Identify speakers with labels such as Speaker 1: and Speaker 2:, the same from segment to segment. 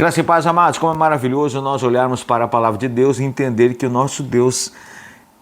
Speaker 1: Graça e paz, amados, como é maravilhoso nós olharmos para a palavra de Deus e entender que o nosso Deus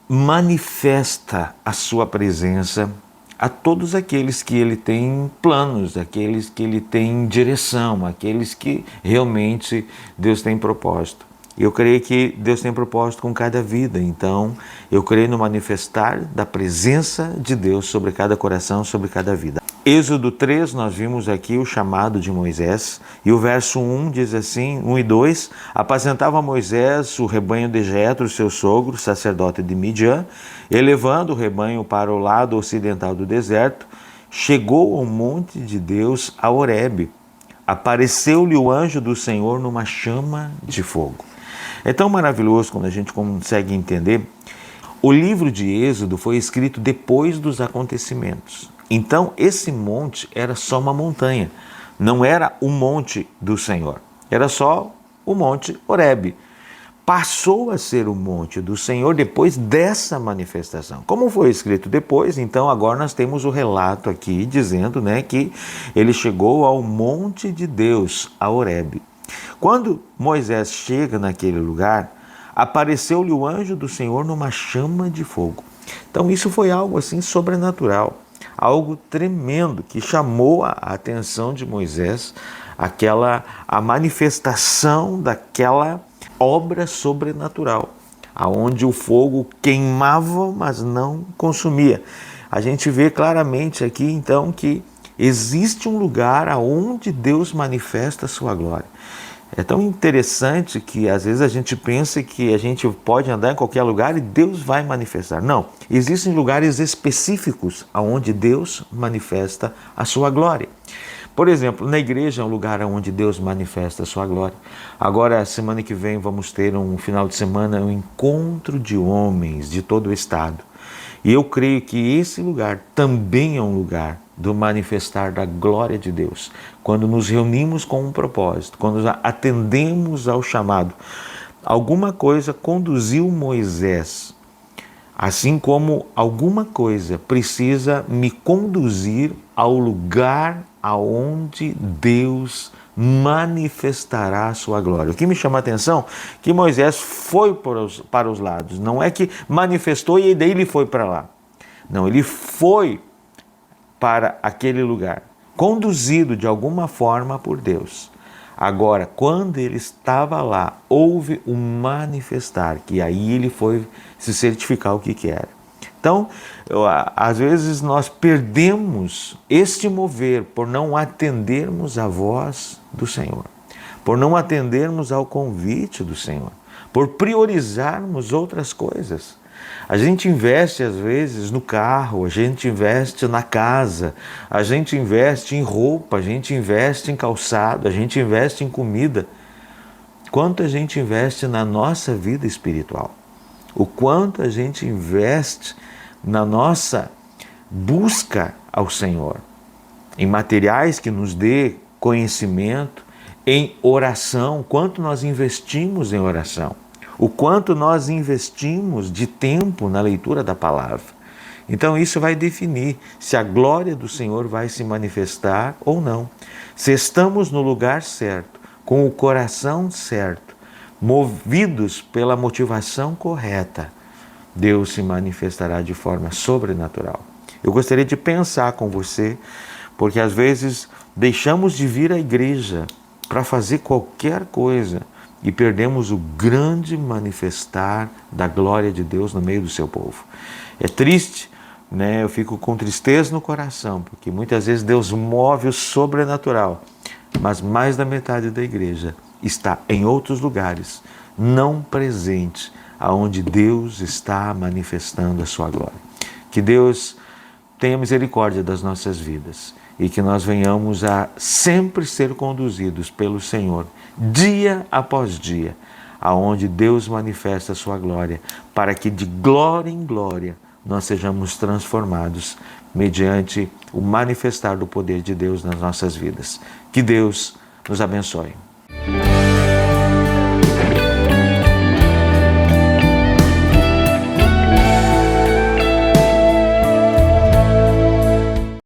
Speaker 1: manifesta a sua presença a todos aqueles que ele tem planos, aqueles que ele tem direção, aqueles que realmente Deus tem propósito. Eu creio que Deus tem propósito com cada vida, então eu creio no manifestar da presença de Deus sobre cada coração, sobre cada vida. Êxodo 3, nós vimos aqui o chamado de Moisés, e o verso 1 diz assim, 1 e 2, apacentava Moisés o rebanho de Jetro, seu sogro, sacerdote de Midian, e levando o rebanho para o lado ocidental do deserto, chegou ao monte de Deus, a Horebe. Apareceu-lhe o anjo do Senhor numa chama de fogo. É tão maravilhoso quando a gente consegue entender. O livro de Êxodo foi escrito depois dos acontecimentos. Então, esse monte era só uma montanha, não era o monte do Senhor, era só o monte Horebe. Passou a ser o monte do Senhor depois dessa manifestação. Como foi escrito depois, então agora nós temos o relato aqui dizendo, que ele chegou ao monte de Deus, a Horebe. Quando Moisés chega naquele lugar, apareceu-lhe o anjo do Senhor numa chama de fogo. Então isso foi algo assim sobrenatural, algo tremendo que chamou a atenção de Moisés, a manifestação daquela obra sobrenatural, aonde o fogo queimava, mas não consumia. A gente vê claramente aqui então que existe um lugar aonde Deus manifesta a sua glória. É tão interessante que às vezes a gente pensa que a gente pode andar em qualquer lugar e Deus vai manifestar. Não, existem lugares específicos onde Deus manifesta a sua glória. Por exemplo, na igreja é um lugar onde Deus manifesta a sua glória. Agora, semana que vem, vamos ter um final de semana, um encontro de homens de todo o estado. E eu creio que esse lugar também é um lugar do manifestar da glória de Deus. Quando nos reunimos com um propósito, quando atendemos ao chamado. Alguma coisa conduziu Moisés, assim como alguma coisa precisa me conduzir ao lugar aonde Deus manifestará a sua glória. O que me chama a atenção é que Moisés foi para os lados. Não é que manifestou e daí ele foi para lá. Não, ele foi para aquele lugar, conduzido de alguma forma por Deus. Agora, quando ele estava lá, houve um manifestar, que aí ele foi se certificar o que era. Então, às vezes nós perdemos este mover por não atendermos a voz do Senhor, por não atendermos ao convite do Senhor, por priorizarmos outras coisas. A gente investe às vezes no carro, a gente investe na casa, a gente investe em roupa, a gente investe em calçado, a gente investe em comida. Quanto a gente investe na nossa vida espiritual? O quanto a gente investe na nossa busca ao Senhor, em materiais que nos dê conhecimento, em oração, quanto nós investimos em oração, o quanto nós investimos de tempo na leitura da palavra. Então isso vai definir se a glória do Senhor vai se manifestar ou não. Se estamos no lugar certo, com o coração certo, movidos pela motivação correta, Deus se manifestará de forma sobrenatural. Eu gostaria de pensar com você, porque às vezes deixamos de vir à igreja para fazer qualquer coisa e perdemos o grande manifestar da glória de Deus no meio do seu povo. É triste, eu fico com tristeza no coração, porque muitas vezes Deus move o sobrenatural, mas mais da metade da igreja está em outros lugares, não presente, aonde Deus está manifestando a sua glória. Que Deus tenha misericórdia das nossas vidas e que nós venhamos a sempre ser conduzidos pelo Senhor, dia após dia, aonde Deus manifesta a sua glória, para que de glória em glória nós sejamos transformados mediante o manifestar do poder de Deus nas nossas vidas. Que Deus nos abençoe.